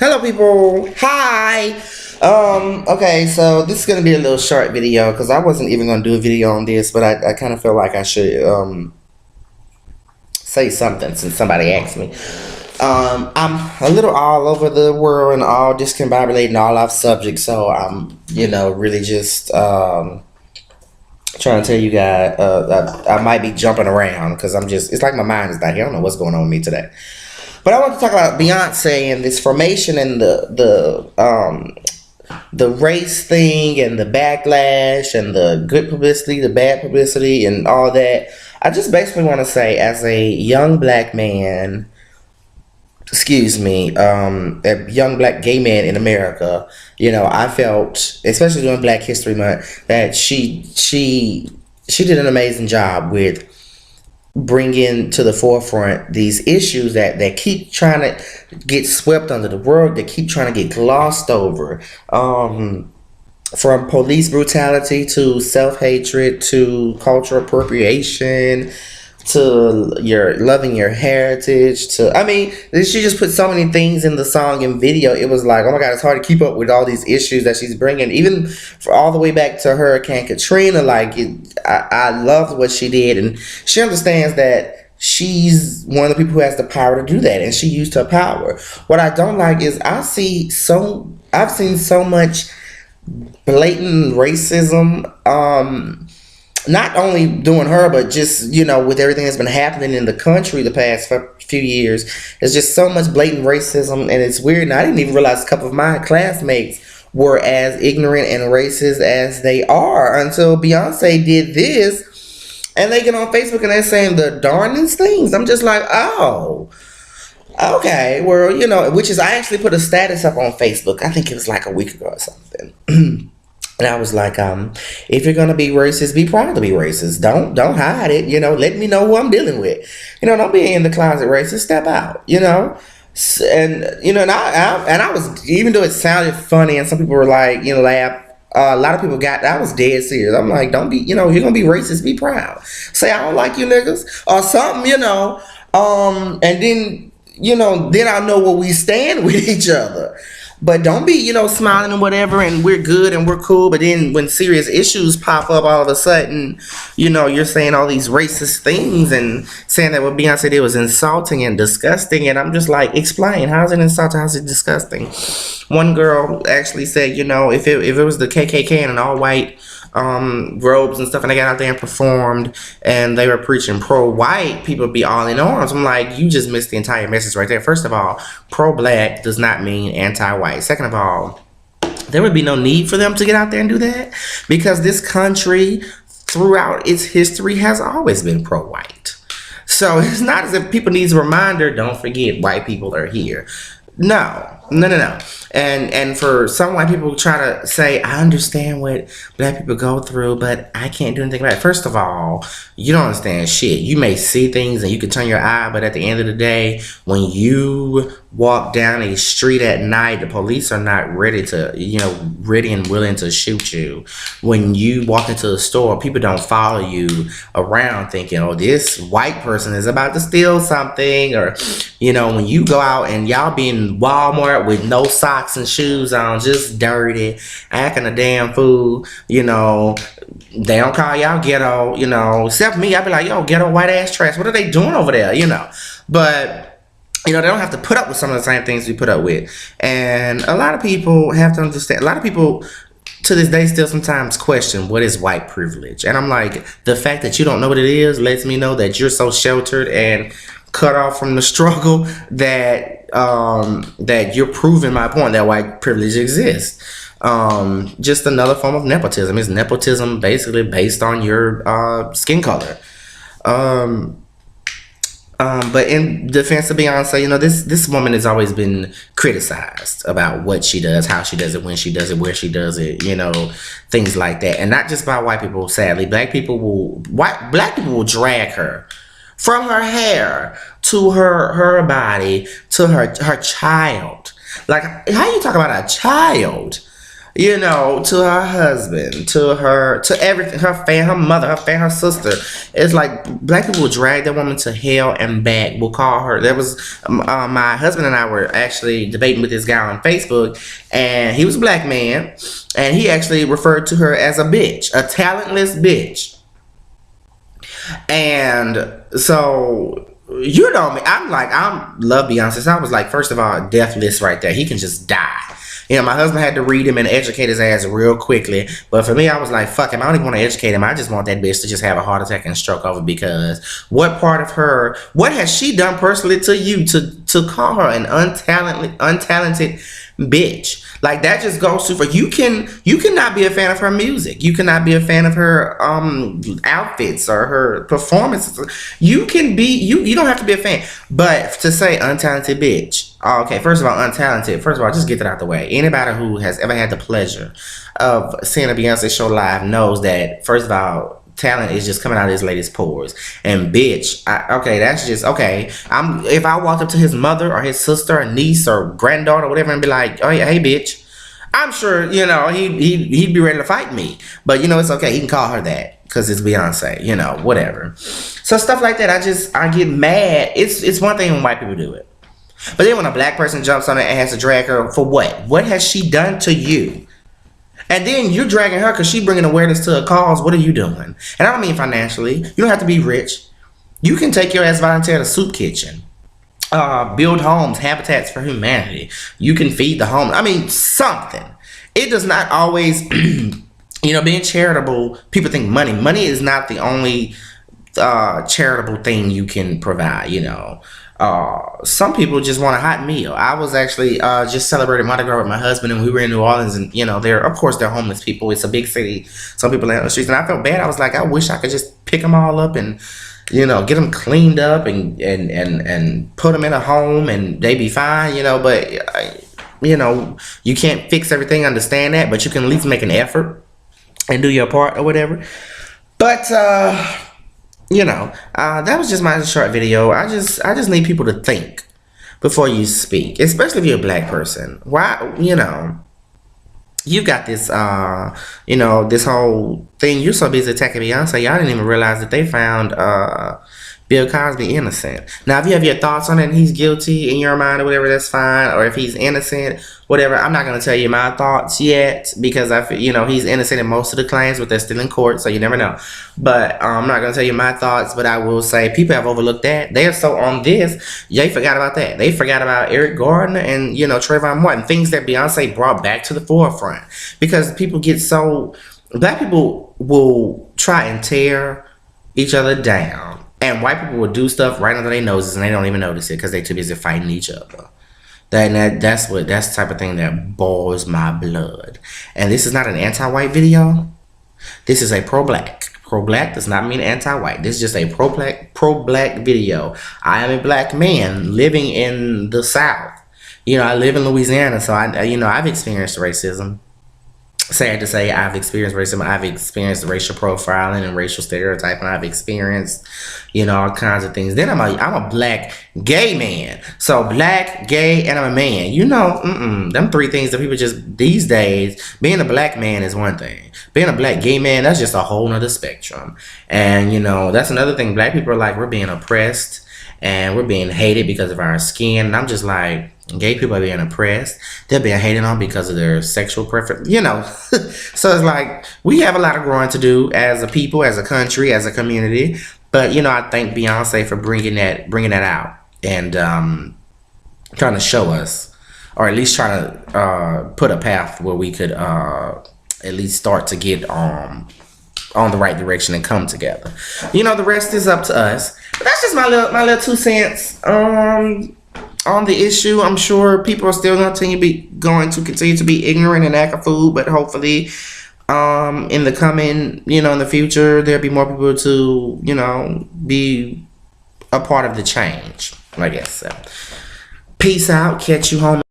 Hello, people. Hi. Okay, so this is gonna be a little short video because I wasn't even gonna do a video on this, but I kind of feel like I should say something since somebody asked me. I'm a little all over the world and all discombobulated and all off subject, so I'm really just trying to tell you guys I might be jumping around because it's like my mind is not here. I don't know what's going on with me today. But I want to talk about Beyonce and this formation and the race thing and the backlash and the good publicity, the bad publicity, and all that. I just basically want to say, as a young black man, excuse me, a young black gay man in America, I felt, especially during Black History Month, that she did an amazing job with bringing to the forefront these issues that keep trying to get swept under the rug, that keep trying to get glossed over, from police brutality to self-hatred to cultural appropriation to your loving your heritage to, I mean, she just put so many things in the song and video. It was like, oh my god, it's hard to keep up with all these issues that she's bringing, even for all the way back to Hurricane Katrina. I loved what she did, and she understands that she's one of the people who has the power to do that, and she used her power. What I don't like is I've seen so much blatant racism, not only doing her, but just, with everything that's been happening in the country the past few years. There's just so much blatant racism, and it's weird. And I didn't even realize a couple of my classmates were as ignorant and racist as they are until Beyonce did this. And they get on Facebook and they're saying the darnest things. I'm just like, oh, okay. Well, which is, I actually put a status up on Facebook. I think it was like a week ago or something. And I was like, if you're gonna be racist, be proud to be racist. Don't hide it. Let me know who I'm dealing with. Don't be in the closet racist. Step out. And I was, even though it sounded funny, and some people were like, laugh. A lot of people I was dead serious. I'm like, don't be, if you're gonna be racist, be proud. Say I don't like you niggas or something. And then I'll know where we stand with each other. But don't be, smiling and whatever, and we're good and we're cool. But then when serious issues pop up, all of a sudden, you're saying all these racist things and saying that what Beyonce did was insulting and disgusting. And I'm just like, explain. How's it insulting? How's it disgusting? One girl actually said, if it was the KKK and an all-white robes and stuff, and they got out there and performed and they were preaching pro-white, people would be all in arms. I'm like, you just missed the entire message right there. First of all, pro-black does not mean anti-white. Second of all, there would be no need for them to get out there and do that, because this country throughout its history has always been pro-white. So it's not as if people need a reminder, don't forget white people are here. No. And for some white people try to say, I understand what black people go through, but I can't do anything about it. First of all, you don't understand shit. You may see things and you can turn your eye, but at the end of the day, when you walk down a street at night, the police are not ready and willing to shoot you. When you walk into a store, people don't follow you around thinking, oh, this white person is about to steal something. Or, when you go out and y'all be in Walmart with no socks and shoes on, just dirty, acting a damn fool, they don't call y'all ghetto, except me. I'd be like, yo, ghetto white ass trash. What are they doing over there, But they don't have to put up with some of the same things we put up with. And a lot of people have to understand, a lot of people to this day still sometimes question what is white privilege. And I'm like, the fact that you don't know what it is lets me know that you're so sheltered and cut off from the struggle that that you're proving my point that white privilege exists. Just another form of nepotism. Is nepotism basically based on your skin color. But in defense of Beyonce, this woman has always been criticized about what she does, how she does it, when she does it, where she does it, things like that. And not just by white people, sadly. Black people will drag her from her hair to her body to her child. Like, how you talk about a child? you know, to her husband, to her, to everything, her mother, her her sister. It's like black people will drag that woman to hell and back. Will call her. There was my husband and I were actually debating with this guy on Facebook, and he was a black man, and he actually referred to her as a bitch, a talentless bitch. And so, you know me, I'm love Beyonce. So I was like, first of all, death list right there. He can just die. You know, my husband had to read him and educate his ass real quickly. But for me, I was like, fuck him. I don't even want to educate him. I just want that bitch to just have a heart attack and stroke over, because what part of her, what has she done personally to you to call her an untalented bitch? Like, that just goes too far. You cannot be a fan of her music. You cannot be a fan of her outfits or her performances. You can be, you don't have to be a fan. But to say untalented bitch, okay, first of all, untalented. First of all, just get that out the way. Anybody who has ever had the pleasure of seeing a Beyonce show live knows that, first of all, talent is just coming out of this lady's pores. And bitch, okay, that's just okay. If I walked up to his mother or his sister or niece or granddaughter or whatever and be like, oh yeah, hey bitch, I'm sure, you know, he'd be ready to fight me. But you know, it's okay. He can call her that because it's Beyonce, you know, whatever. So stuff like that, I get mad. It's one thing when white people do it, but then when a black person jumps on it and has to drag her for what? What has she done to you? And then you're dragging her because she's bringing awareness to a cause. What are you doing? And I don't mean financially. You don't have to be rich. You can take your ass volunteer to soup kitchen. Build homes, habitats for humanity. You can feed the homeless. I mean, something. It does not always, you know, being charitable, people think money. Money is not the only charitable thing you can provide, you know. Some people just want a hot meal. I was actually just celebrating Mardi Gras with my husband, and we were in New Orleans, and you know, of course they're homeless people. It's a big city. Some people are on the streets, and I felt bad. I was like, I wish I could just pick them all up and, you know, get them cleaned up and put them in a home and they be fine, you know. But you know, you can't fix everything. Understand that, but you can at least make an effort and do your part or whatever. But you know, that was just my short video. I just need people to think before you speak, especially if you're a black person. Why, you know, you got this, you know, this whole thing. You're so busy attacking Beyonce, y'all didn't even realize that they found Bill Cosby innocent. Now, if you have your thoughts on it and he's guilty in your mind or whatever, that's fine. Or if he's innocent, whatever. I'm not going to tell you my thoughts yet because you know, he's innocent in most of the claims, but they're still in court, so you never know. But I'm not going to tell you my thoughts, but I will say people have overlooked that. They are so on this. They forgot about that. They forgot about Eric Gardner and, you know, Trayvon Martin, things that Beyonce brought back to the forefront, because people get so, black people will try and tear each other down. And white people will do stuff right under their noses and they don't even notice it because they're too busy fighting each other. That's the type of thing that boils my blood. And this is not an anti-white video. This is a pro-black. Pro-black does not mean anti-white. This is just a pro-black video. I am a black man living in the South. You know, I live in Louisiana, so I've experienced racism. Sad to say, I've experienced racism. I've experienced racial profiling and racial stereotyping. I've experienced, you know, all kinds of things. Then I'm a black gay man. So black, gay, and I'm a man. You know, them three things that people just, these days, being a black man is one thing. Being a black gay man, that's just a whole nother spectrum. And, you know, that's another thing. Black people are like, we're being oppressed and we're being hated because of our skin. And I'm just like, gay people are being oppressed. They're being hated on because of their sexual preference. You know, so it's like we have a lot of growing to do as a people, as a country, as a community. But, you know, I thank Beyonce for bringing that out and trying to show us, or at least trying to put a path where we could at least start to get on the right direction and come together. You know, the rest is up to us. But that's just my little 2 cents on the issue. I'm sure people are still going to continue to be ignorant and act a fool, but hopefully in the coming, you know, in the future, there'll be more people to, you know, be a part of the change, I guess. So, peace out. Catch you home.